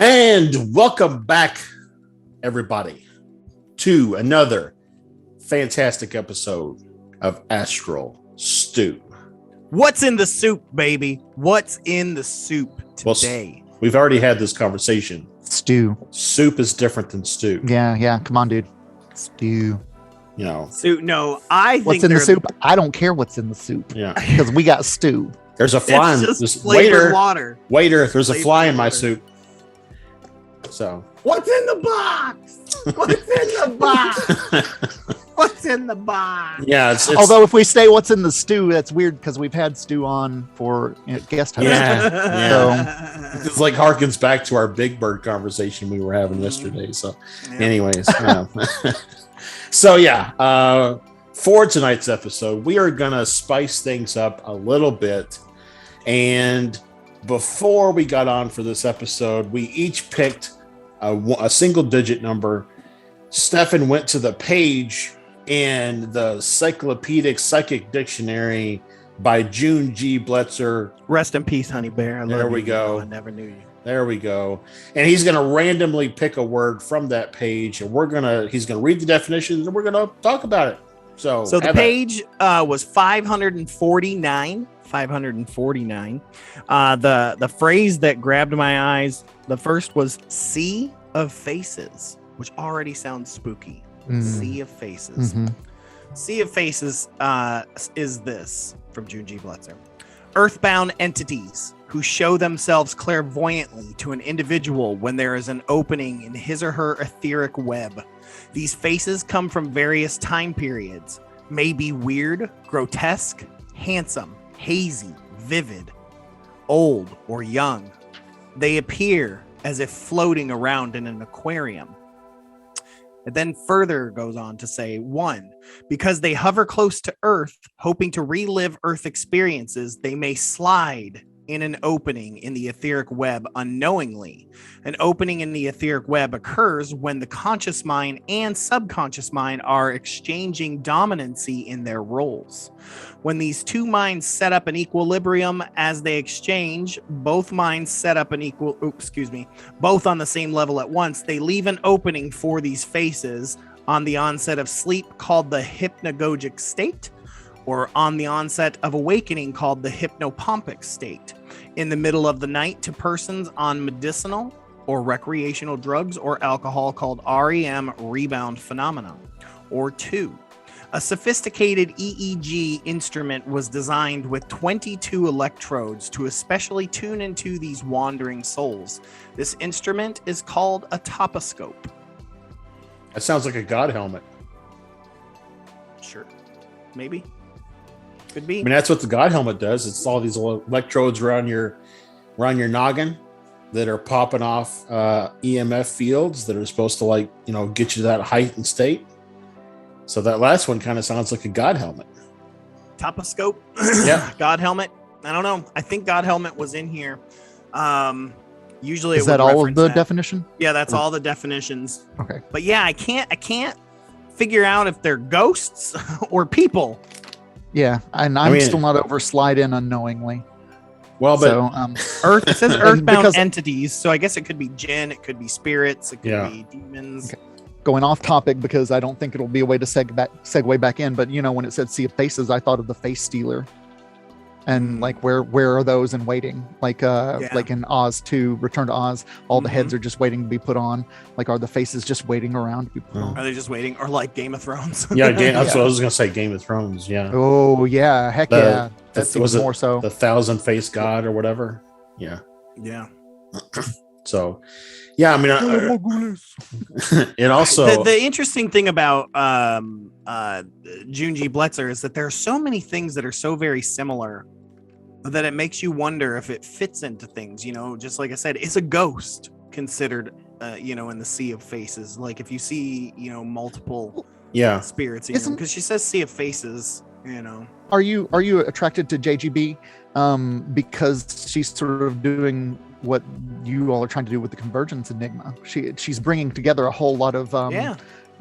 And welcome back, everybody, to another fantastic episode of Astral Stew. What's in the soup, baby? What's in the soup today? Well, we've already had this conversation. Stew. Soup is different than stew. Yeah. Come on, dude. Stew. You know. Soup? No, I think what's in the soup? I don't care what's in the soup. Yeah. Because we got stew. There's a fly in this waiter. Water. Waiter, there's a fly in my soup. So. What's in the box? What's in the box? What's in the box? Yeah. It's although if we say what's in the stew, that's weird because we've had stew on for guest host. Yeah. So, it's like harkens back to our Big Bird conversation we were having yesterday. So, anyways. So, for tonight's episode, we are going to spice things up a little bit. And before we got on for this episode, we each picked a single digit number. Stefan went to the page in the Encyclopedic Psychic Dictionary by June G. Bletzer. Rest in peace, honey bear. There we go. I never knew you. There we go. And he's going to randomly pick a word from that page, and he's going to read the definitions, and we're going to talk about it. So the page was 549. 549. The phrase that grabbed my eyes, the first was Sea of Faces, which already sounds spooky. Sea of Faces. Mm-hmm. Sea of Faces is this from June G. Bletzer. Earthbound entities who show themselves clairvoyantly to an individual when there is an opening in his or her etheric web. These faces come from various time periods, may be weird, grotesque, handsome, hazy, vivid, old, or young. They appear as if floating around in an aquarium. It then further goes on to say, 1, because they hover close to Earth, hoping to relive Earth experiences, they may slide in an opening in the etheric web unknowingly. An opening in the etheric web occurs when the conscious mind and subconscious mind are exchanging dominancy in their roles. When these two minds set up an equilibrium as they exchange, both minds set up an both on the same level at once, they leave an opening for these faces on the onset of sleep called the hypnagogic state, or on the onset of awakening called the hypnopompic state. In the middle of the night to persons on medicinal or recreational drugs or alcohol called REM rebound phenomena. Or 2, a sophisticated EEG instrument was designed with 22 electrodes to especially tune into these wandering souls. This instrument is called a toposcope. That sounds like a god helmet. Sure. Maybe. Could be. I mean, that's what the god helmet does. It's all these electrodes around your noggin that are popping off EMF fields that are supposed to get you to that heightened state. So that last one kind of sounds like a god helmet. Toposcope? Yeah. God helmet? I don't know. I think god helmet was in here. Usually is that all of the definition? Yeah, that's all the definitions. Okay. But yeah, I can't figure out if they're ghosts or people. Yeah, and I'm still not over slide in unknowingly. Well, but it says earthbound entities, so I guess it could be jinn, it could be spirits, it could be demons. Okay. Going off topic because I don't think it'll be a way to segue back in, but when it said Sea of Faces, I thought of the Face Stealer. And where are those in waiting? Like in Oz 2, Return to Oz, all the heads are just waiting to be put on. Are the faces just waiting around to be put on? Are they just waiting? Or like Game of Thrones? Yeah, that's what I was going to say, Game of Thrones, yeah. Oh, yeah, heck yeah. That's more so. The thousand-faced god or whatever? Yeah. Yeah. So, yeah, I mean, it also... The interesting thing about June G. Bletzer is that there are so many things that are so very similar that it makes you wonder if it fits into things, just like I said, is a ghost considered, in the Sea of Faces? Like if you see, multiple spirits, because she says Sea of Faces, Are you attracted to JGB because she's sort of doing what you all are trying to do with the Convergence Enigma? She's bringing together a whole lot of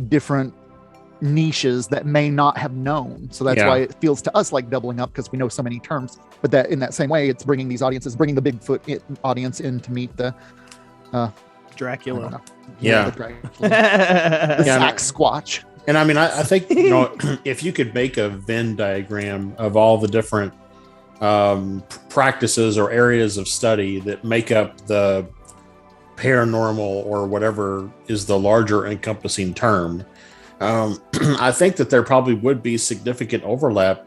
different niches that may not have known. So that's why it feels to us like doubling up, because we know so many terms. But that in that same way, it's bringing these audiences, bringing the Bigfoot audience in to meet the Dracula. Yeah. Sack Squatch. And I mean, I think, if you could make a Venn diagram of all the different practices or areas of study that make up the paranormal or whatever is the larger encompassing term, I think that there probably would be significant overlap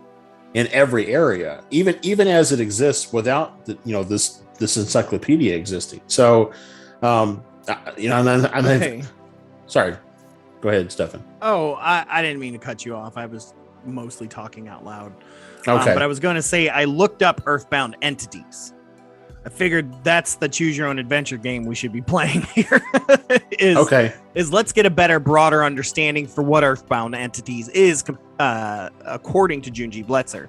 in every area, even as it exists without this encyclopedia existing. So, and then Okay. Sorry, go ahead, Stefan. Oh, I didn't mean to cut you off. I was mostly talking out loud. Okay. But I was going to say, I looked up Earthbound entities. I figured that's the choose your own adventure game we should be playing here. is let's get a better, broader understanding for what Earthbound entities is, according to Junji Bletzer.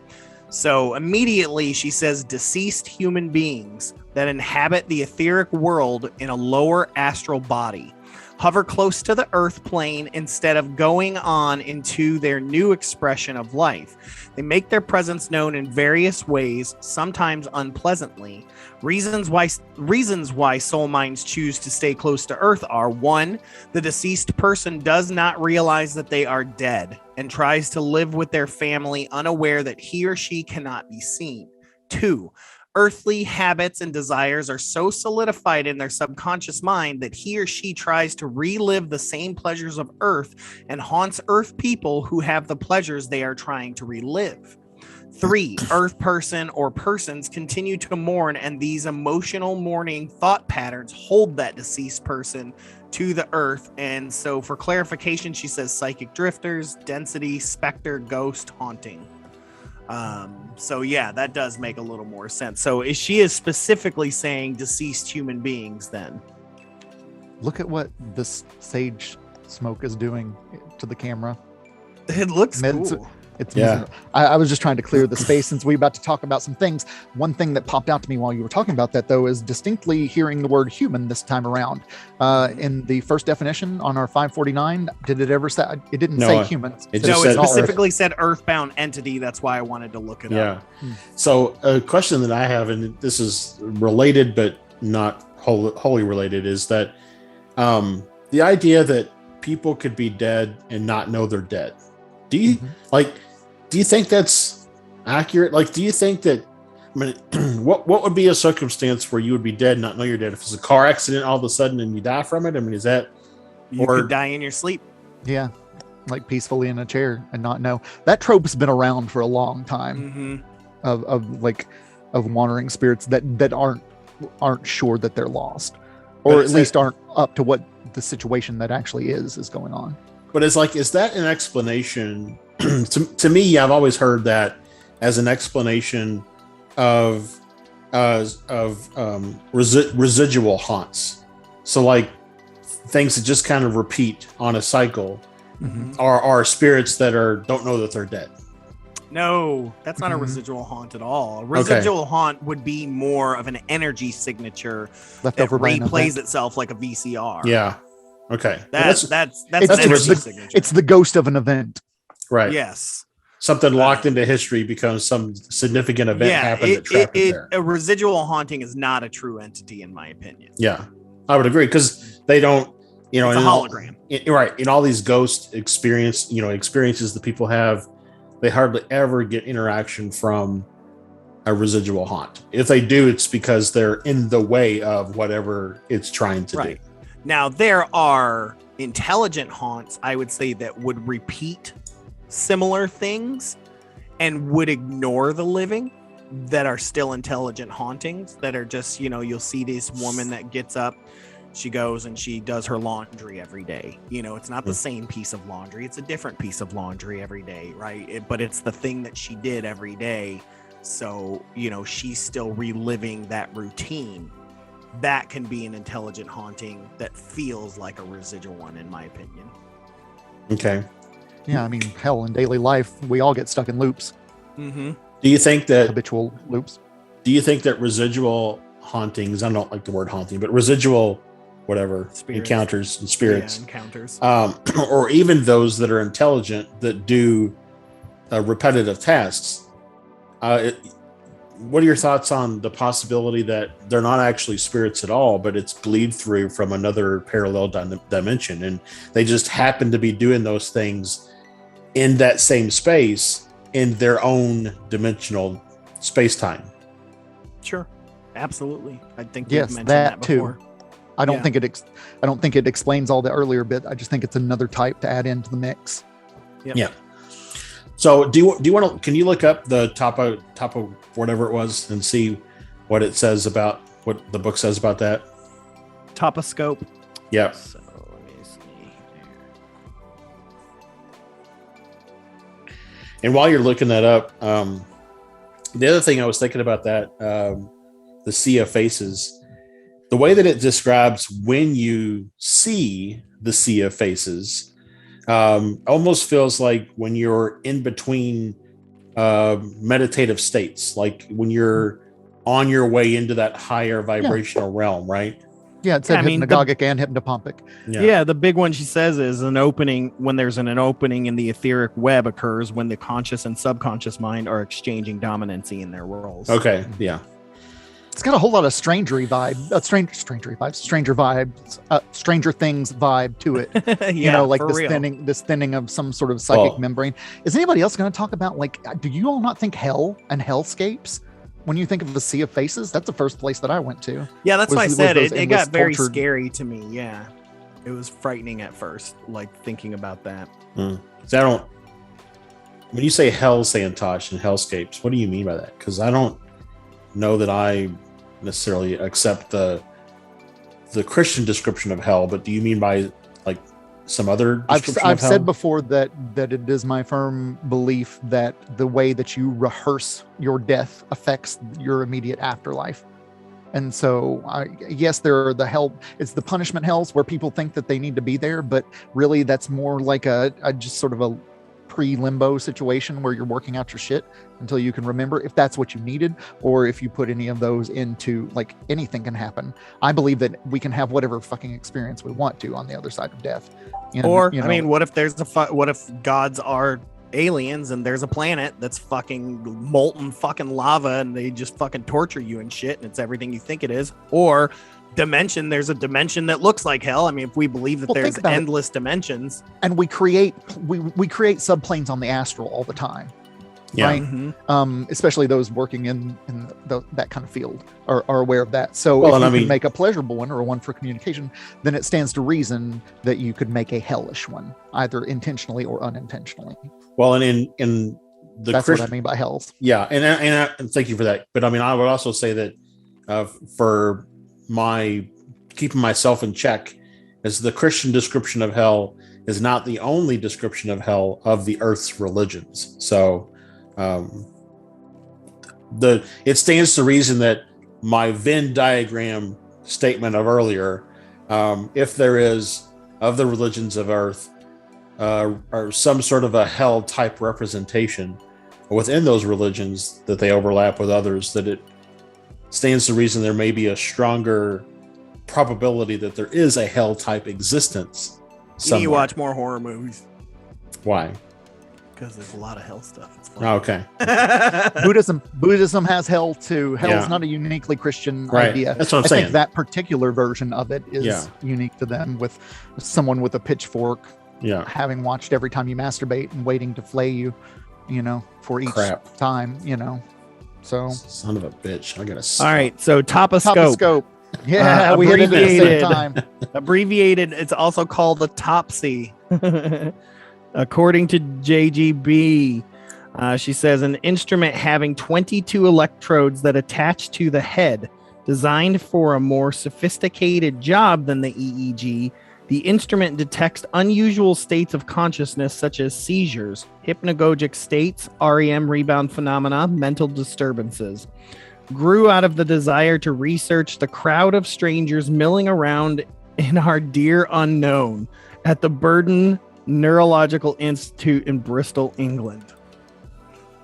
So immediately she says deceased human beings that inhabit the etheric world in a lower astral body, hover close to the earth plane instead of going on into their new expression of life. They make their presence known in various ways, sometimes unpleasantly. Reasons why soul minds choose to stay close to earth are: 1, the deceased person does not realize that they are dead and tries to live with their family unaware that he or she cannot be seen. 2, earthly habits and desires are so solidified in their subconscious mind that he or she tries to relive the same pleasures of earth and haunts earth people who have the pleasures they are trying to relive. 3, earth person or persons continue to mourn, and these emotional mourning thought patterns hold that deceased person to the earth. And so for clarification, she says psychic drifters, density, specter, ghost, haunting. So yeah, that does make a little more sense. So she is specifically saying deceased human beings then. Look at what this sage smoke is doing to the camera. It looks cool. It's I was just trying to clear the space since we're about to talk about some things. One thing that popped out to me while you were talking about that, though, is distinctly hearing the word human this time around. In the first definition on our 549, did it ever say? It didn't say humans. It specifically said earthbound entity. That's why I wanted to look it up. So a question that I have, and this is related but not wholly related, is that the idea that people could be dead and not know they're dead. Do you think that's accurate? Like, do you think that, I mean, what would be a circumstance where you would be dead and not know you're dead? If it's a car accident all of a sudden and you die from it? I mean, is that... You could die in your sleep. Yeah, like peacefully in a chair and not know. That trope's been around for a long time. Of wandering spirits that aren't sure that they're lost, or at least aren't up to what the situation that actually is going on. But it's like, is that an explanation? To me, I've always heard that as an explanation of residual haunts. So like things that just kind of repeat on a cycle are spirits that don't know that they're dead. No, that's not a residual haunt at all. A residual haunt would be more of an energy signature that replays itself like a VCR. Yeah. Okay. That's an energy signature. It's the ghost of an event. Right. Yes. Something locked into history becomes some significant event happened that trapped it there. A residual haunting is not a true entity, in my opinion. Yeah, I would agree, because they don't, it's a hologram. Right. In all these ghost experiences that people have, they hardly ever get interaction from a residual haunt. If they do, it's because they're in the way of whatever it's trying to do. Now, there are intelligent haunts, I would say, that would repeat similar things and would ignore the living, that are still intelligent hauntings, that are just, you'll see this woman that gets up, she goes and she does her laundry every day. It's not the same piece of laundry. It's a different piece of laundry every day, right? But it's the thing that she did every day. So, she's still reliving that routine. That can be an intelligent haunting that feels like a residual one, in my opinion. Okay. Yeah, I mean, hell, in daily life, we all get stuck in loops. Mm-hmm. Do you think that habitual loops? Do you think that residual hauntings, I don't like the word haunting, but residual encounters and spirits, or even those that are intelligent that do repetitive tasks, what are your thoughts on the possibility that they're not actually spirits at all, but it's bleed through from another parallel dimension, and they just happen to be doing those things in that same space in their own dimensional space-time? Sure, absolutely. I think yes, you've mentioned that before. Too. I don't think it explains all the earlier bit. I just think it's another type to add into the mix. Yep. Yeah. So do you want to? Can you look up the top of whatever it was and see what it says about what the book says about that? Toposcope. Yeah. So let me see here. And while you're looking that up, the other thing I was thinking about that, the Sea of Faces, the way that it describes when you see the Sea of Faces, almost feels like when you're in between meditative states, like when you're on your way into that higher vibrational realm, right? Yeah, it said hypnagogic and hypnopompic. Yeah, the big one she says is an opening, when there's an opening in the etheric web occurs when the conscious and subconscious mind are exchanging dominancy in their roles. Okay, yeah. It's got a whole lot of Stranger Things vibe to it. Yeah, like for this thinning of some sort of psychic membrane. Is anybody else going to talk about, like, do you all not think hell and hellscapes? When you think of the Sea of Faces, that's the first place that I went to. Yeah, that's why I said it got very tortured... scary to me. Yeah, it was frightening at first, like thinking about that. So when you say hell, Santosh, and hellscapes, what do you mean by that? Because I don't know that I necessarily accept the Christian description of hell, but do you mean by like some other description I've of hell? said before that it is my firm belief that the way that you rehearse your death affects your immediate afterlife. And so yes, there are it's the punishment hells where people think that they need to be there, but really that's more like a just sort of a pre-limbo situation where you're working out your shit until you can remember, if that's what you needed, or if you put any of those into, like, anything can happen. I believe that we can have whatever fucking experience we want to on the other side of death. I mean, what if what if gods are aliens and there's a planet that's fucking molten fucking lava and they just fucking torture you and shit and it's everything you think it is? Or there's a dimension that looks like hell. I mean, if we believe that there's endless dimensions, and we create subplanes on the astral all the time, right? Mm-hmm. Especially those working in that kind of field are aware of that. So if you can make a pleasurable one or a one for communication, then it stands to reason that you could make a hellish one, either intentionally or unintentionally. Well, and in that's what I mean by hells. Yeah, and thank you for that. But I mean, I would also say that for my keeping myself in check, as the Christian description of hell is not the only description of hell of the earth's religions. So it stands to reason that my Venn diagram statement of earlier, if there is of the religions of earth or some sort of a hell type representation within those religions that they overlap with others, that it stands to reason there may be a stronger probability that there is a hell type existence somewhere. You watch more horror movies. Why? Because there's a lot of hell stuff. It's fun. Oh, okay. Buddhism has hell too. Hell is not a uniquely Christian idea. That's what I'm saying. I think that particular version of it is unique to them, with someone with a pitchfork having watched every time you masturbate and waiting to flay you, for each time, So son of a bitch. I gotta all right, so toposcope. Yeah, we hit it at the same time. Abbreviated, it's also called a topsy. According to JGB, she says an instrument having 22 electrodes that attach to the head, designed for a more sophisticated job than the EEG. The instrument detects unusual states of consciousness such as seizures, hypnagogic states, REM rebound phenomena, mental disturbances. Grew out of the desire to research the crowd of strangers milling around in our dear unknown at the Burden Neurological Institute in Bristol, England.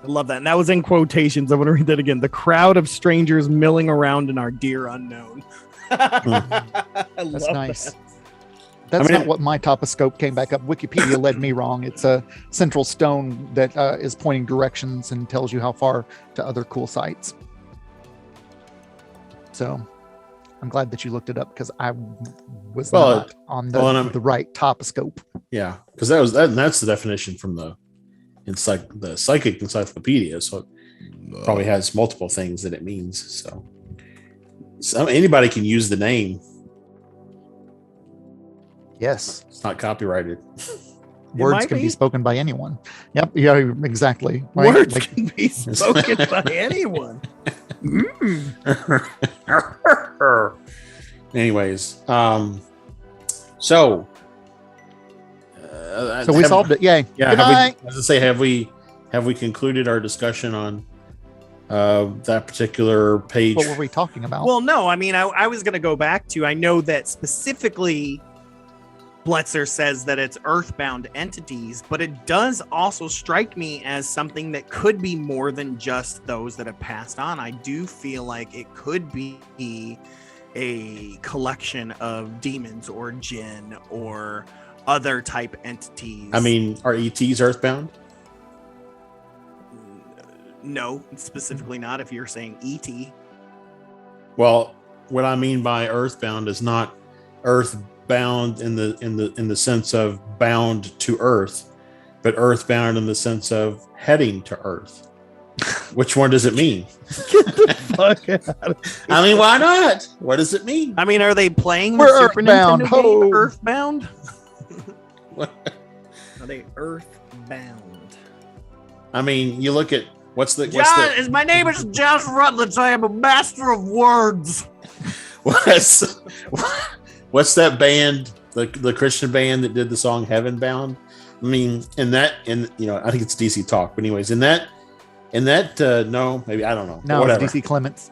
I love that. And that was in quotations. I want to read that again. The crowd of strangers milling around in our dear unknown. That's nice. That. That's not what my toposcope came back up. Wikipedia led me wrong. It's a central stone that is pointing directions and tells you how far to other cool sites. So I'm glad that you looked it up because I was Well, not on the right toposcope. Yeah, because that's the definition from the psychic encyclopedia. So it probably has multiple things that it means. So anybody can use the name. Yes. It's not copyrighted. Words can be spoken by anyone. Yep. Yeah, exactly. Right? Words can be spoken by anyone. Anyways, so we solved it. Yay. Yeah. Good night. As I say, have we concluded our discussion on that particular page? What were we talking about? Well, no, I mean, I was going to go back to, I know that specifically Bletzer says that it's earthbound entities, but it does also strike me as something that could be more than just those that have passed on. I do feel like it could be a collection of demons or jinn or other type entities. I mean, are ETs earthbound? No, specifically not if you're saying ET. Well, what I mean by earthbound is not earthbound in the sense of bound to earth, but earthbound in the sense of heading to earth. Which one does it mean? Get the fuck out of here. I mean, why not? What does it mean? I mean, are they playing We're the Super earthbound. Nintendo game Ho. Earthbound? What? Are they earthbound? I mean, you look at what's the My name is Josh Rutledge. I am a master of words. what's that band, the Christian band that did the song Heaven Bound? I mean, I think it's DC Talk, but anyways, in that no, maybe, I don't know. No, whatever. it's DC Clements.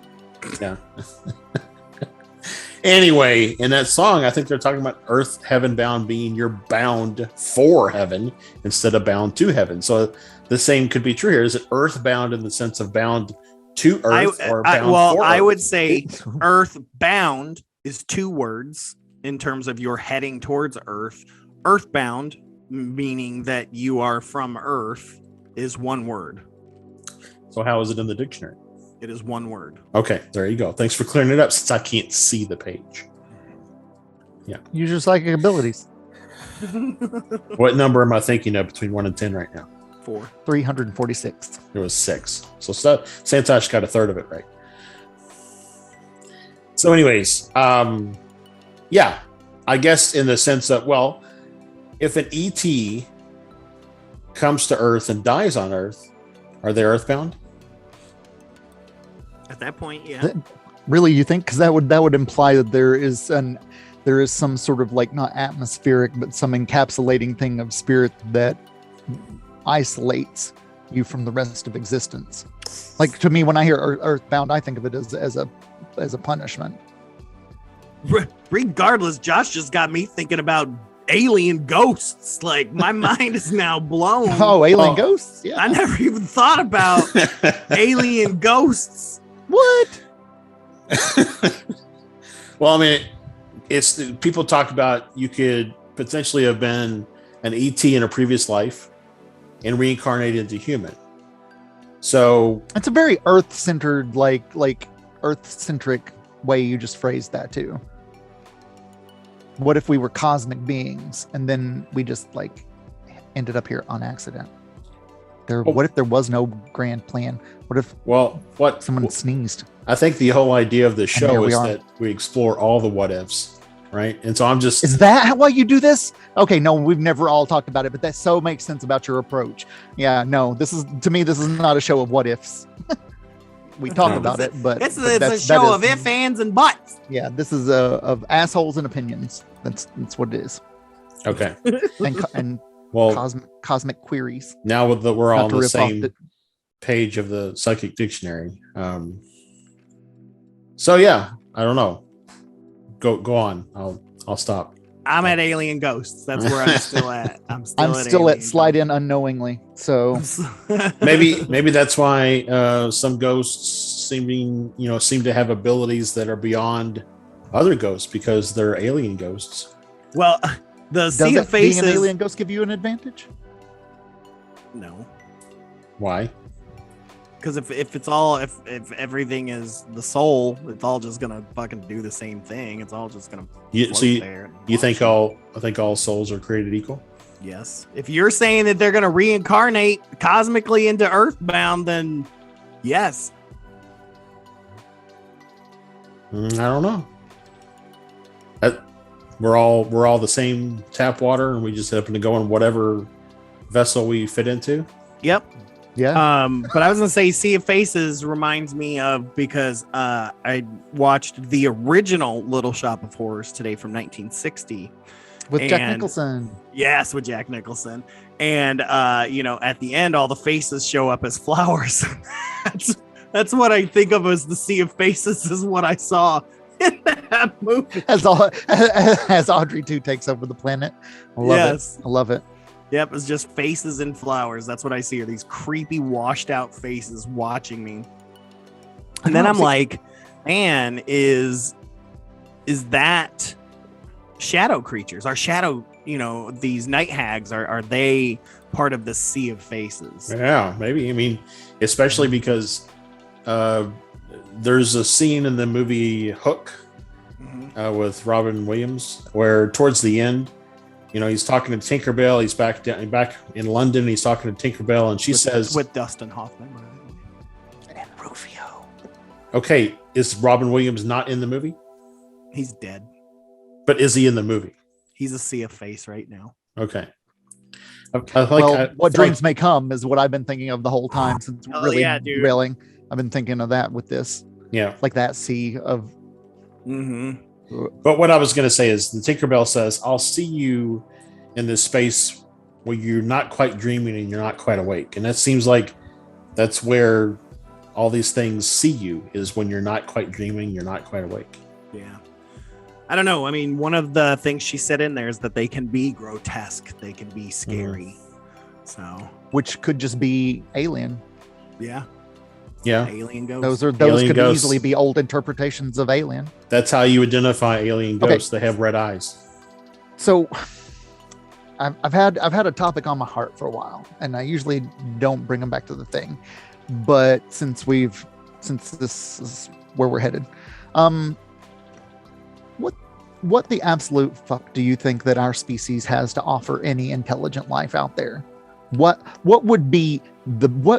Yeah. Anyway, in that song, I think they're talking about earth heaven bound being you're bound for heaven instead of bound to heaven. So the same could be true here. Is it earthbound in the sense of bound to earth or bound for I earth? would say earthbound is 2 words in terms of you're heading towards earth. Earthbound, meaning that you are from earth, is 1 word. So how is it in the dictionary? It is 1 word. Okay, there you go. Thanks for clearing it up since I can't see the page. Yeah. Use your psychic abilities. What number am I thinking of between 1 and 10 right now? 4. 346. There was 6. So Santosh got a third of it right. So anyways, yeah, I guess in the sense of, well, if an ET comes to Earth and dies on Earth, are they earthbound? At that point, yeah. Really, you think? Because that would imply that there is some sort of, like, not atmospheric, but some encapsulating thing of spirit that isolates you from the rest of existence. Like, to me, when I hear earthbound, I think of it as a punishment. Regardless, Josh just got me thinking about alien ghosts. Like, my mind is now blown. Oh, alien ghosts? Yeah. I never even thought about alien ghosts. What? Well, I mean, it's people talk about you could potentially have been an ET in a previous life and reincarnated into human. So It's a very earth-centered, like earth-centric way you just phrased that too. What if we were cosmic beings and then we just, like, ended up here on accident? What if there was no grand plan? What if someone sneezed? I think the whole idea of the show is that we explore all the what ifs, right? And so is that why you do this? Okay, no, we've never all talked about it, but that so makes sense about your approach. Yeah, no, this is not a show of what ifs. We talk about it, but it's a show of ifs, ands, and buts. Yeah, this is of assholes and opinions. That's what it is. Okay. and well, cosmic queries. Now we're all on the same page of the psychic dictionary. So yeah, I don't know. Go on. I'll stop. I'm at alien ghosts. That's where I'm still at. I'm still at slide in unknowingly. So maybe that's why some ghosts seem to have abilities that are beyond other ghosts because they're alien ghosts. Well, the Sea of Faces. Being an alien ghost give you an advantage? No. Why? Because if it's all if everything is the soul, it's all just gonna fucking do the same thing. It's all just gonna float there. You think all souls are created equal? Yes. If you're saying that they're gonna reincarnate cosmically into Earthbound, then yes. I don't know. We're all the same tap water, and we just happen to go in whatever vessel we fit into. Yep. Yeah. But I was gonna say Sea of Faces reminds me of, because I watched the original Little Shop of Horrors today from 1960 with Jack Nicholson. Yes, with Jack Nicholson. And at the end, all the faces show up as flowers. that's what I think of as the Sea of Faces, is what I saw in that movie. As Audrey 2 takes over the planet. I love it. Yep, it's just faces and flowers. That's what I see, are these creepy, washed out faces watching me. And then I'm like, man, is that shadow creatures? Are shadow, these night hags, are they part of the Sea of Faces? Yeah, maybe. I mean, especially because there's a scene in the movie Hook with Robin Williams where towards the end, he's talking to Tinkerbell. He's back in London. He's talking to Tinkerbell, and she says, with Dustin Hoffman and Rufio. Okay, is Robin Williams not in the movie? He's dead. But is he in the movie? He's a Sea of Face right now. Okay. What dreams may come is what I've been thinking of the whole time since railing. I've been thinking of that with this. Yeah. Like that sea of. Mm-hmm. But what I was going to say is the Tinkerbell says, I'll see you in this space where you're not quite dreaming and you're not quite awake. And that seems like that's where all these things see you, is when you're not quite dreaming, you're not quite awake. Yeah. I don't know. I mean, one of the things she said in there is that they can be grotesque. They can be scary. So, which could just be alien. Yeah. Yeah. Alien ghosts. Those alien could ghosts. Easily be old interpretations of alien. That's how you identify alien ghosts. They have red eyes. So I've had a topic on my heart for a while, and I usually don't bring them back to the thing. But since this is where we're headed, what the absolute fuck do you think that our species has to offer any intelligent life out there? What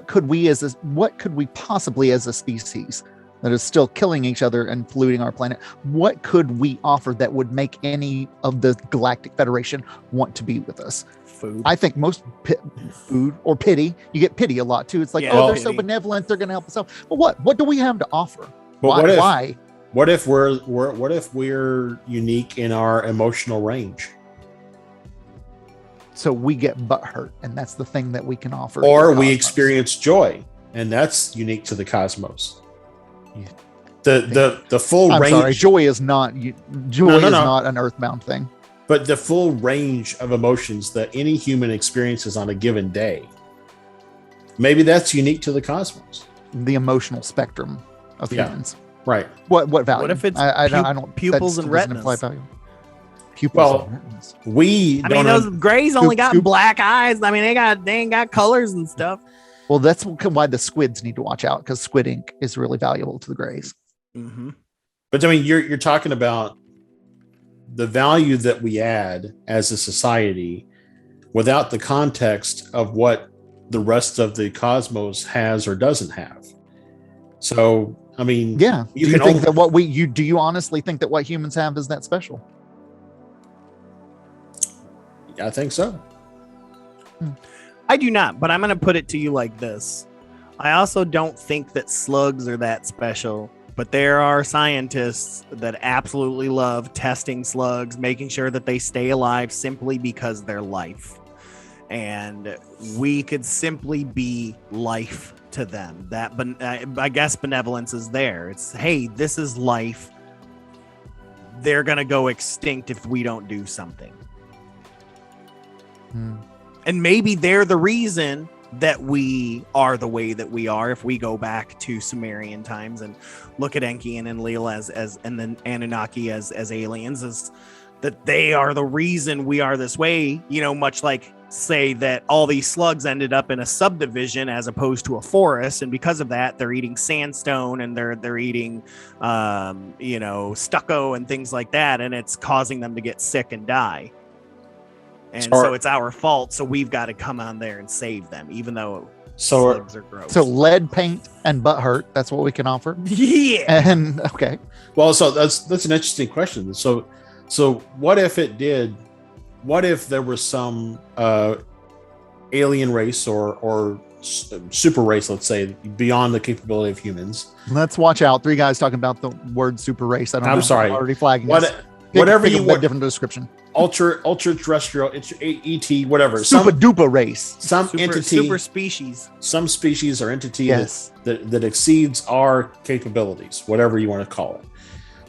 could we possibly as a species that is still killing each other and polluting our planet, what could we offer that would make any of the Galactic Federation want to be with us? Food. I think most food or pity. You get pity a lot too. It's like, they're so benevolent, they're going to help us out. But what do we have to offer? Why? What if we're unique in our emotional range? So we get butt hurt, and that's the thing that we can offer. Or we experience joy, and that's unique to the cosmos. The full range. I'm sorry, joy is not not an earthbound thing. But the full range of emotions that any human experiences on a given day, maybe that's unique to the cosmos. The emotional spectrum of humans. Right. What value? What if it's I don't pupils and retinas? Those grays only got black eyes. I mean, they ain't got colors and stuff. Well, that's why the squids need to watch out, because squid ink is really valuable to the grays. Mm-hmm. But I mean, you're talking about the value that we add as a society without the context of what the rest of the cosmos has or doesn't have. So, I mean, do you honestly think that what humans have is that special? I think so. I do not, but I'm going to put it to you like this. I also don't think that slugs are that special, but there are scientists that absolutely love testing slugs, making sure that they stay alive simply because they're life. And we could simply be life to them. That, I guess benevolence is there. It's, hey, this is life. They're going to go extinct if we don't do something. And maybe they're the reason that we are the way that we are. If we go back to Sumerian times and look at Enki and Enlil as and then Anunnaki as aliens, is that they are the reason we are this way. Much like say that all these slugs ended up in a subdivision as opposed to a forest, and because of that they're eating sandstone and they're eating stucco and things like that, and it's causing them to get sick and die. And so it's our fault, so we've got to come on there and save them, even though slugs are gross. So lead paint and butt hurt, that's what we can offer. Yeah. And okay. Well, so that's an interesting question. So what if there was some alien race or super race, let's say, beyond the capability of humans? Let's watch out. 3 guys talking about the word super race. I'm sorry. Already flagging us. Whatever you want. Different description. Ultra terrestrial, ET, whatever. Super duper race. Entity. Super species. Some species or entity yes. that exceeds our capabilities, whatever you want to call it.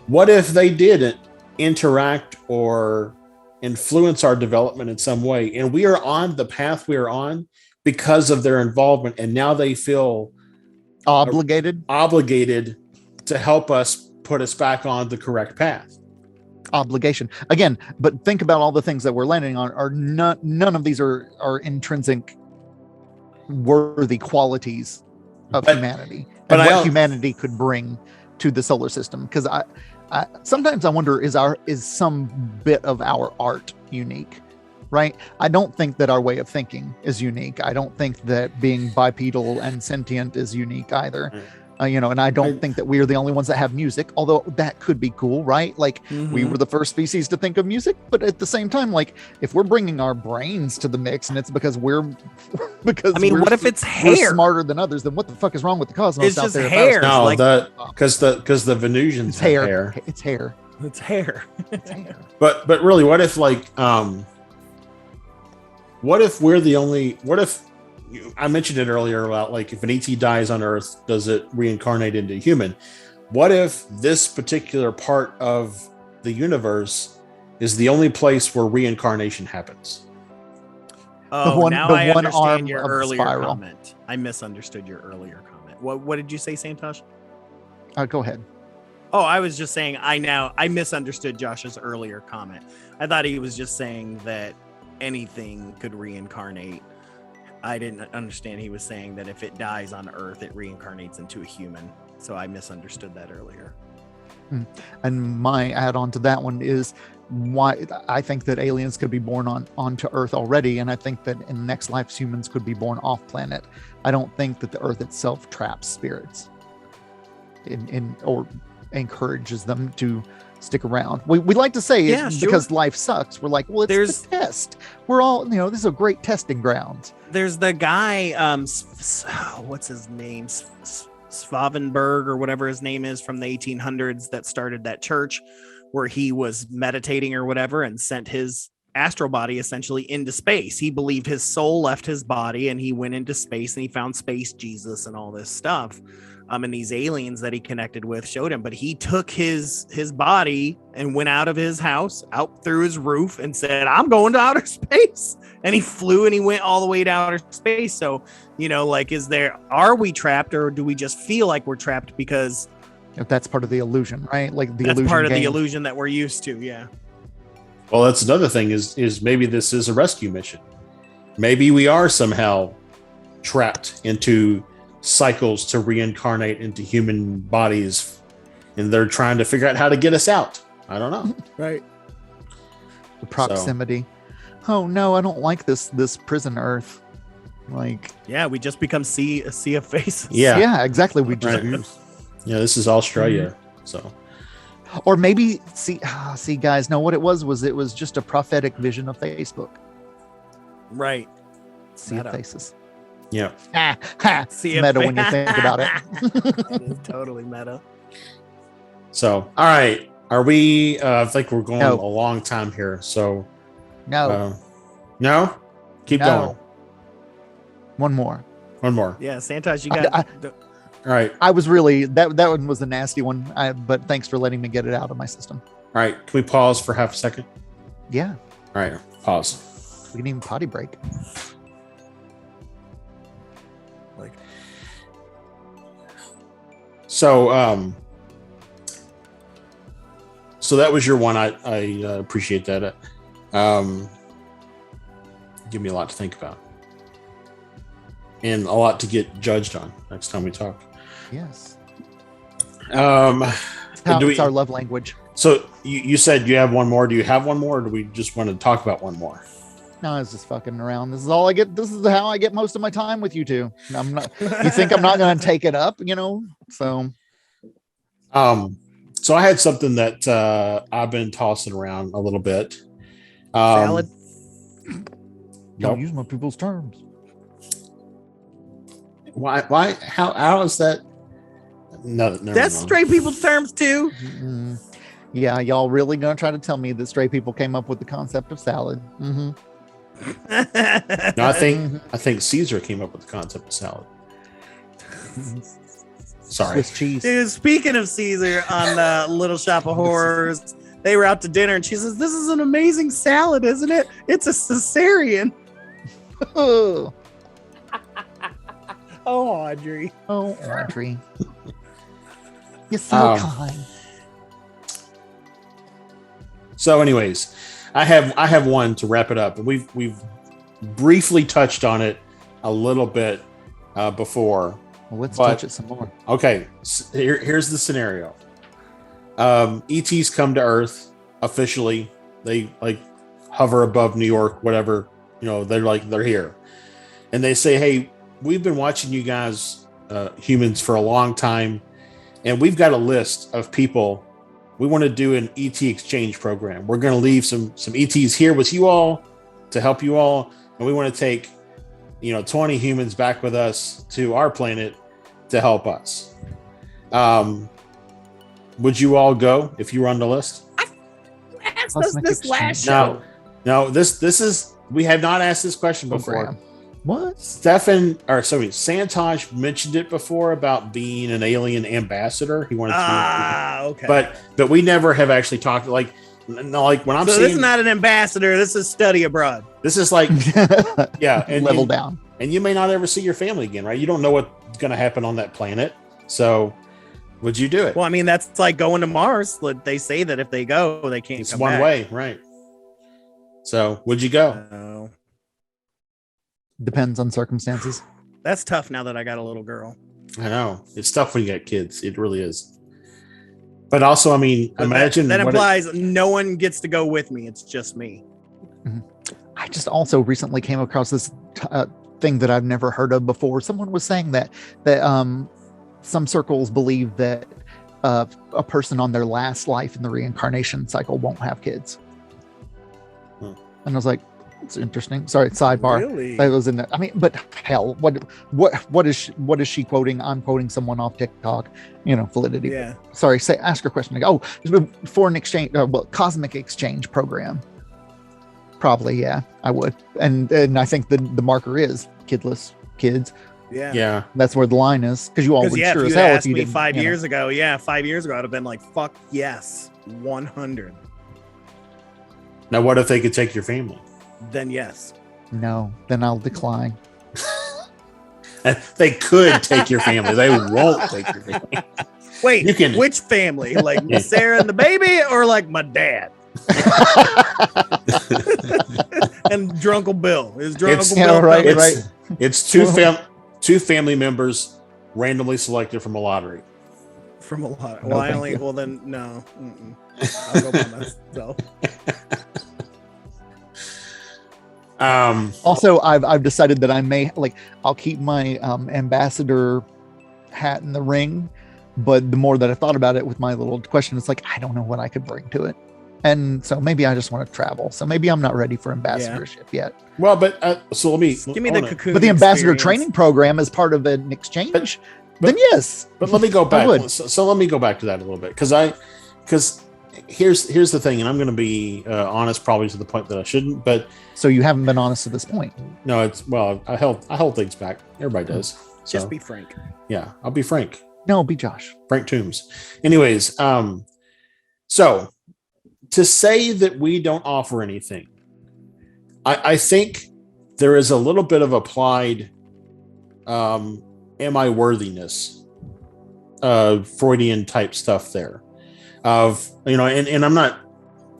What if they didn't interact or influence our development in some way, and we are on the path we are on because of their involvement, and now they feel obligated to help us put us back on the correct path? Obligation again, but think about all the things that we're landing on are none of these are intrinsic worthy qualities of humanity and what humanity could bring to the solar system. Because I sometimes I wonder, is some bit of our art unique? Right? I don't think that our way of thinking is unique. I don't think that being bipedal and sentient is unique either. And I don't think that we are the only ones that have music, although that could be cool, right? Like we were the first species to think of music, but at the same time, like if we're bringing our brains to the mix and it's because what if it's hair? We're smarter than others, then what the fuck is wrong with the cosmos? It's out just there? hair. No, because the Venusians have hair. It's hair. It's hair. It's hair. But really, what if we're the only? What if? I mentioned it earlier about like if an ET dies on Earth, does it reincarnate into a human? What if this particular part of the universe is the only place where reincarnation happens? Oh, now I understand your earlier comment. I misunderstood your earlier comment. What did you say, Santosh? Go ahead. Oh, I was just saying I misunderstood Josh's earlier comment. I thought he was just saying that anything could reincarnate. I didn't understand he was saying that if it dies on Earth, it reincarnates into a human. So I misunderstood that earlier. And my add-on to that one is why I think that aliens could be born onto Earth already, and I think that in next lives humans could be born off planet. I don't think that the Earth itself traps spirits or encourages them to stick around. We like to say because life sucks. We're like, well, it's the test. We're all, this is a great testing ground. There's the guy, what's his name? Svavenberg or whatever his name is from the 1800s that started that church where he was meditating or whatever and sent his astral body essentially into space. He believed his soul left his body and he went into space and he found space Jesus and all this stuff. And these aliens that he connected with showed him, but he took his body and went out of his house, out through his roof and said, I'm going to outer space. And he flew and he went all the way to outer space. So, are we trapped or do we just feel like we're trapped because that's part of the illusion, right? Like that's part of the illusion that we're used to. Yeah. Well, that's another thing is maybe this is a rescue mission. Maybe we are somehow trapped into cycles to reincarnate into human bodies and they're trying to figure out how to get us out. I don't know. Right. The proximity. Oh no, I don't like this prison Earth. Like, yeah, we just become a sea of faces. Yeah, exactly. We just this is Australia. So, or maybe see guys, no, what it was just a prophetic vision of Facebook. Right. Sea of faces. Yeah. Meta when you think about it. It is totally meta. So, all right. Are we, I think we're going a long time here. So, no. Keep going. One more. Yeah. Santosh, you got. All right. I was really, that one was a nasty one, but thanks for letting me get it out of my system. All right. Can we pause for half a second? Yeah. All right. Pause. We can even potty break. So that was your one. I appreciate that. give me a lot to think about. And a lot to get judged on next time we talk. Yes. It's our love language. So you said you have one more. Do you have one more, or do we just want to talk about one more? No, I was just fucking around. This is all I get. This is how I get most of my time with you two. I'm not. You think I'm not going to take it up? So. So I had something that I've been tossing around a little bit. Salad. Don't use my people's terms. Why? How is that? No, that's straight people's terms too. Mm-hmm. Yeah, y'all really gonna try to tell me that straight people came up with the concept of salad? Mm-hmm. No, I think Caesar came up with the concept of salad. Sorry. Swiss cheese. Dude, speaking of Caesar on Little Shop of Horrors, they were out to dinner and she says, "This is an amazing salad, isn't it? It's a Caesarean." Oh, Audrey. Oh, Audrey. You're so kind. So, anyways, I have one to wrap it up, and we've briefly touched on it a little bit before. Well, let's touch it some more. Okay, so here's the scenario. ETs come to Earth officially. They hover above New York, whatever. They're here, and they say, "Hey, we've been watching you guys, humans, for a long time, and we've got a list of people. We want to do an ET exchange program. We're going to leave some ETs here with you all to help you all, and we want to take 20 humans back with us to our planet to help us." Would you all go if you were on the list? Asked us this last show. No. This is, we have not asked this question before. What? Santosh mentioned it before about being an alien ambassador. He wanted to. Okay. But we never have actually talked when I'm so saying this is not an ambassador. This is study abroad. This is yeah, and level down. And you may not ever see your family again, right? You don't know what's going to happen on that planet. So, would you do it? Well, I mean, that's like going to Mars. They say that if they go, they can't. It's come one back. way, right? So, would you go? No. Depends on circumstances. That's tough now that I got a little girl. I know. It's tough when you got kids. It really is. But also, I mean, imagine that implies no one gets to go with me. It's just me. Mm-hmm. I just also recently came across this thing that I've never heard of before. Someone was saying that some circles believe that a person on their last life in the reincarnation cycle won't have kids. And I was like, it's interesting. Sorry, sidebar. Really? That was in the, I mean, but hell, what is she quoting? I'm quoting someone off TikTok. Validity. Yeah. Sorry, ask her question. Oh, foreign exchange, cosmic exchange program. Probably, yeah, I would. And I think the marker is kidless kids. Yeah. That's where the line is, because you all would sure as hell asked if you me didn't. 5 years ago. Yeah, 5 years ago, I'd have been like, "Fuck yes, 100." Now, what if they could take your family? Then yes. No, then I'll decline. They could take your family. They won't take your family. Wait, which family? Like Sarah and the baby, or like my dad? And Drunkle Bill. Is Drunkle Bill right? It's two family members randomly selected from a lottery. From a lottery. Well, then no. I'll go by myself. Also, I've decided that I may I'll keep my ambassador hat in the ring, but the more that I thought about it with my little question, it's like I don't know what I could bring to it, and so maybe I just want to travel. So maybe I'm not ready for ambassadorship yet. Well, but so let me give me the cocoon. But the ambassador training program is part of an exchange. Then yes. But let me go back. So let me go back to that a little bit because here's the thing, and I'm going to be honest, probably to the point that I shouldn't. But so you haven't been honest to this point. No, I held things back. Everybody does. So, just be frank. Yeah, I'll be frank. No, be Josh. Frank Toombs. Anyways, so to say that we don't offer anything, I think there is a little bit of applied am I worthiness Freudian type stuff there of, and I'm not,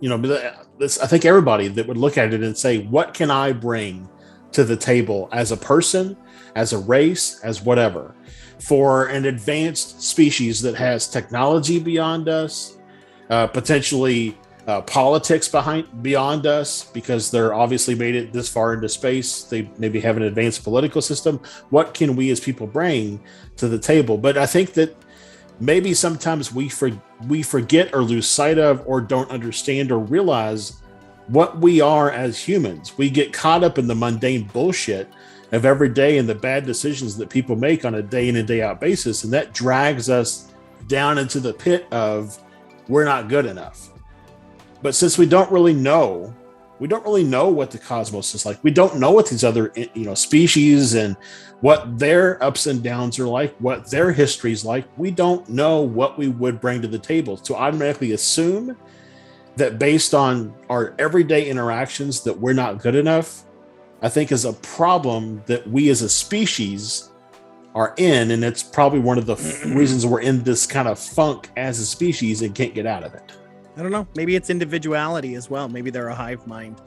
but I think everybody that would look at it and say, what can I bring to the table as a person, as a race, as whatever. For an advanced species that has technology beyond us, potentially politics beyond us, because they're obviously made it this far into space. They maybe have an advanced political system. What can we as people bring to the table? But I think that maybe sometimes we forget or lose sight of or don't understand or realize what we are as humans. We get caught up in the mundane bullshit of every day and the bad decisions that people make on a day in and day out basis. And that drags us down into the pit of we're not good enough. But since we don't really know what the cosmos is like. We don't know what these other, species and what their ups and downs are like, what their history is like. We don't know what we would bring to the table. To automatically assume that based on our everyday interactions that we're not good enough, I think is a problem that we as a species are in. And it's probably one of the reasons we're in this kind of funk as a species and can't get out of it. I don't know. Maybe it's individuality as well. Maybe they're a hive mind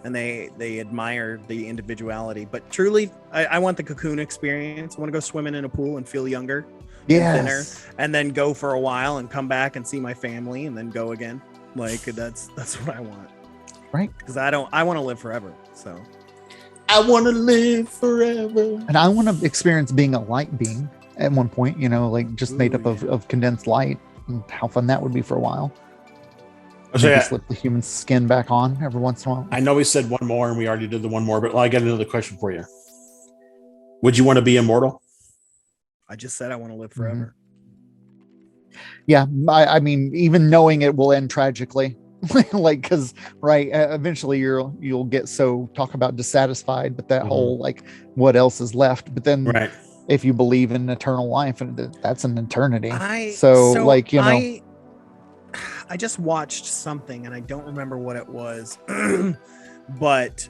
and they admire the individuality. But truly, I want the cocoon experience. I want to go swimming in a pool and feel younger, thinner, and then go for a while and come back and see my family and then go again. Like that's what I want. Right. Because I want to live forever. So I want to live forever. And I want to experience being a light being at one point, like just made up of condensed light, and how fun that would be for a while. Maybe slip the human skin back on every once in a while. I know we said one more and we already did the one more, but I got another question for you. Would you want to be immortal? I just said I want to live forever. Mm-hmm. Yeah. I mean, even knowing it will end tragically, because eventually you'll get so talk about dissatisfied, but that whole what else is left? But then if you believe in eternal life, and that's an eternity. I just watched something and I don't remember what it was, but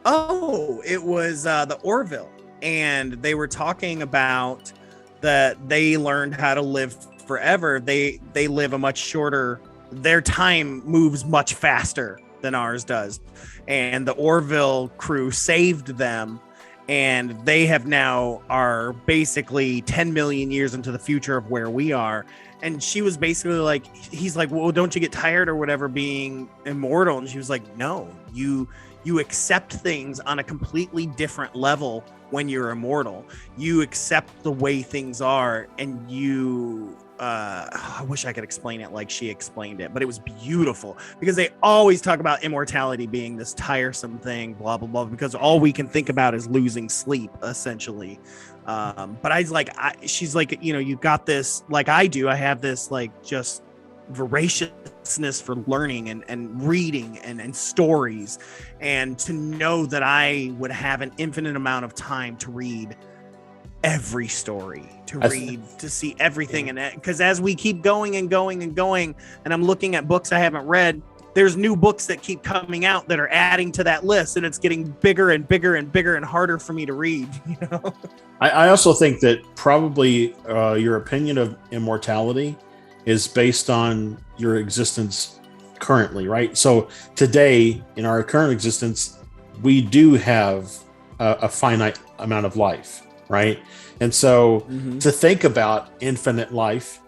it was the Orville, and they were talking about that they learned how to live forever. They live a much shorter, their time moves much faster than ours does, and the Orville crew saved them, and they have now are basically 10 million years into the future of where we are. And she was basically like, he's like, well, don't you get tired or whatever being immortal? And she was like, no, you accept things on a completely different level when you're immortal. You accept the way things are, and you, I wish I could explain it like she explained it, but it was beautiful, because they always talk about immortality being this tiresome thing, blah, blah, blah, because all we can think about is losing sleep, essentially. But she's like, you got this, like I do. I have this just voraciousness for learning and reading and stories, and to know that I would have an infinite amount of time to read every story, to see everything. And because as we keep going and going and going, and I'm looking at books I haven't read, there's new books that keep coming out that are adding to that list, and it's getting bigger and bigger and bigger and harder for me to read. I also think that probably your opinion of immortality is based on your existence currently, right? So today, in our current existence, we do have a finite amount of life, right? And so to think about infinite life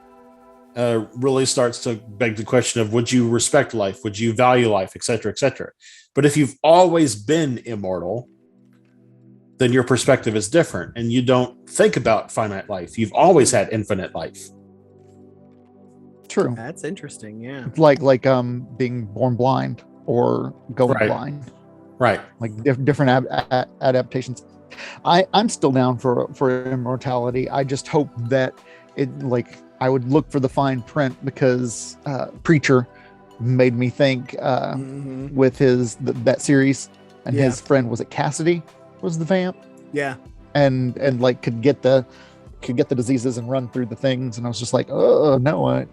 really starts to beg the question of, would you respect life? Would you value life, et cetera, et cetera? But if you've always been immortal, then your perspective is different, and you don't think about finite life. You've always had infinite life. True. That's interesting. Yeah. Like being born blind or going blind. Right. Like different adaptations. I'm still down for immortality. I just hope that I would look for the fine print, because Preacher made me think with that series, and his friend, was it Cassidy, was the vamp? Yeah. And could get the diseases and run through the things, and I was just like, oh no,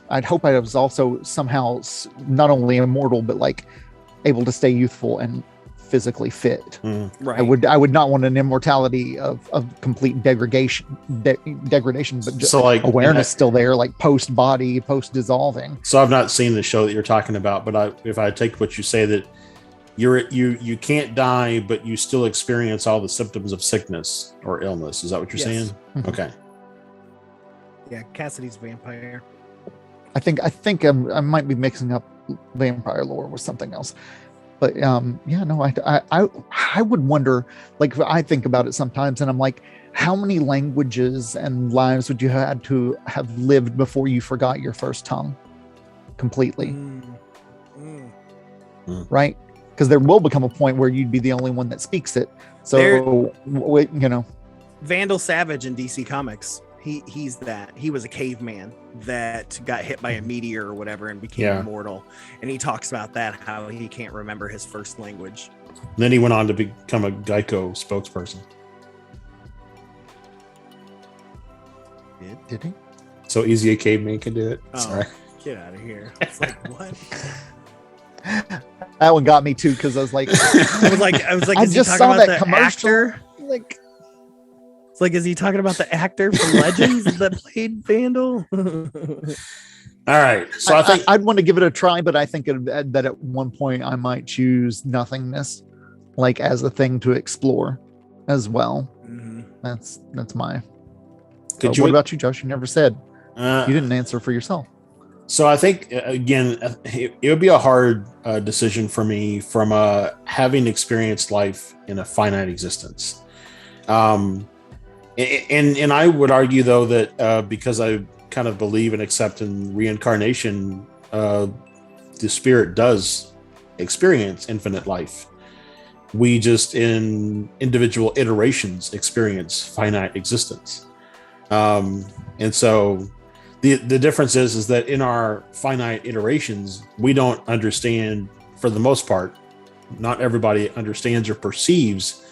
I'd hope I was also somehow not only immortal but able to stay youthful and physically fit. Right. I would not want an immortality of complete degradation, but just awareness still there, post body, post dissolving. So I've not seen the show that you're talking about, but if I take what you say, that you can't die, but you still experience all the symptoms of sickness or illness. Is that what you're saying? Okay. Yeah, Cassidy's vampire. I think I might be mixing up vampire lore with something else, but I would wonder, like, I think about it sometimes, and I'm like, how many languages and lives would you had to have lived before you forgot your first tongue completely? Right? Because there will become a point where you'd be the only one that speaks it. So, Vandal Savage in DC Comics. He's that. He was a caveman that got hit by a meteor or whatever and became immortal. And he talks about that, how he can't remember his first language. And then he went on to become a Geico spokesperson. Did he? So easy a caveman can do it. Oh, sorry. Get out of here. It's like, what? That one got me too, because I was like, I just saw that commercial. Actor? Like, it's like, is he talking about the actor from Legends that played Vandal? All right. So I think I'd want to give it a try, but I think that at one point I might choose nothingness, like, as a thing to explore as well. Mm-hmm. That's my. What about you, Josh? You never said. You didn't answer for yourself. So I think, again, it would be a hard decision for me from having experienced life in a finite existence. And I would argue, though, that because I kind of believe and accept in reincarnation, the spirit does experience infinite life. We just, in individual iterations, experience finite existence. And so the difference is that in our finite iterations, we don't understand, for the most part, not everybody understands or perceives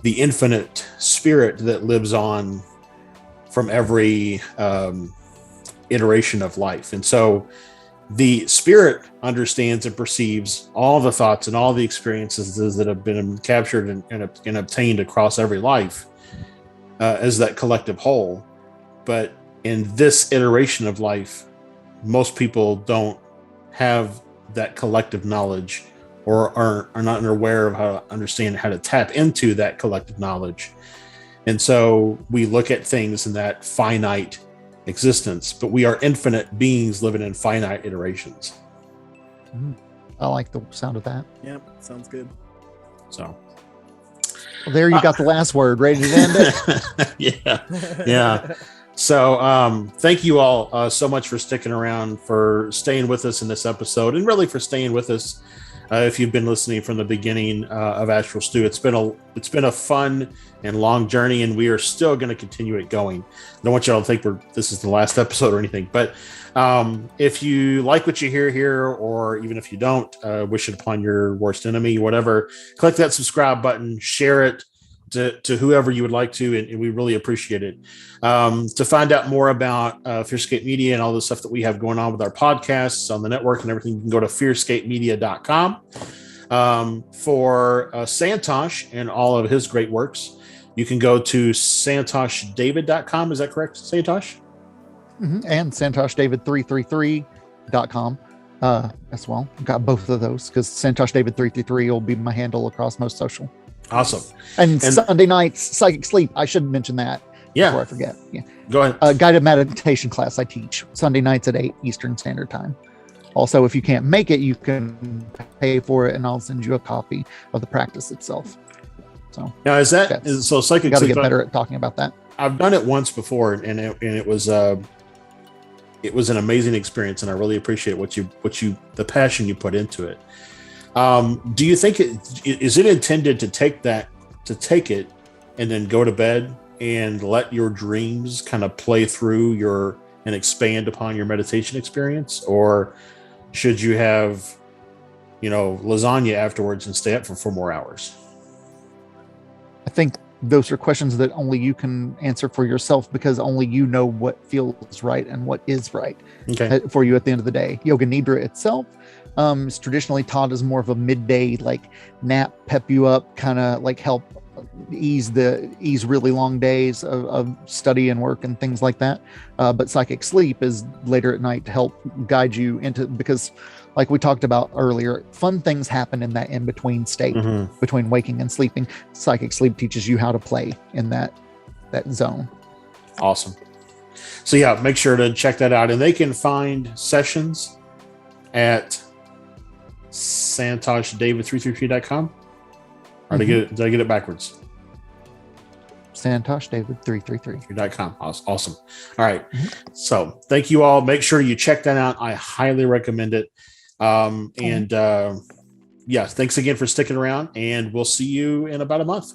the infinite spirit that lives on from every iteration of life. And so the spirit understands and perceives all the thoughts and all the experiences that have been captured and obtained across every life as that collective whole. But in this iteration of life, most people don't have that collective knowledge, or are not aware of how to understand how to tap into that collective knowledge. And so we look at things in that finite existence, but we are infinite beings living in finite iterations. I like the sound of that. Yep, sounds good. So well, there you got the last word. Ready to end it? Yeah. So thank you all so much for sticking around, for staying with us in this episode, and really for staying with us if you've been listening from the beginning of Astral Stew. It's been a fun and long journey, and we are still going to continue it going. I don't want y'all to think this is the last episode or anything, but if you like what you hear here, or even if you don't, wish it upon your worst enemy, whatever, click that subscribe button, share it to whoever you would like to, and we really appreciate it. To find out more about Fearscape Media and all the stuff that we have going on with our podcasts on the network and everything, you can go to fearscapemedia.com. For Santosh and all of his great works, you can go to santosdavid.com. Is that correct, Santosh? Mm-hmm. And santosdavid333.com as well. Got both of those, because santosdavid333 will be my handle across most social. Awesome. And Sunday nights, Psychic Sleep. I should mention that before I forget. Yeah. Go ahead. Guided meditation class I teach Sunday nights at 8 Eastern Standard Time. Also, if you can't make it, you can pay for it, and I'll send you a copy of the practice itself. So now, so Psychic got to Sleep, get better at talking about that. I've done it once before, and it was an amazing experience, and I really appreciate the passion you put into it. Do you think is it intended to take it and then go to bed and let your dreams kind of play through and expand upon your meditation experience? Or should you have, lasagna afterwards and stay up for 4 more hours? I think those are questions that only you can answer for yourself, because only you know what feels right and what is right for you at the end of the day. Yoga Nidra itself is traditionally taught as more of a midday, like, nap, pep you up, kind of like help ease really long days of study and work and things like that. But psychic sleep is later at night to help guide you into, because like we talked about earlier, fun things happen in that in-between state between waking and sleeping. Psychic sleep teaches you how to play in that zone. Awesome. So yeah, make sure to check that out. And they can find sessions at SantoshDavid333.com. Or did I get it backwards? SantoshDavid333.com. Awesome. All right. So thank you all. Make sure you check that out. I highly recommend it. And yeah, thanks again for sticking around, and we'll see you in about a month.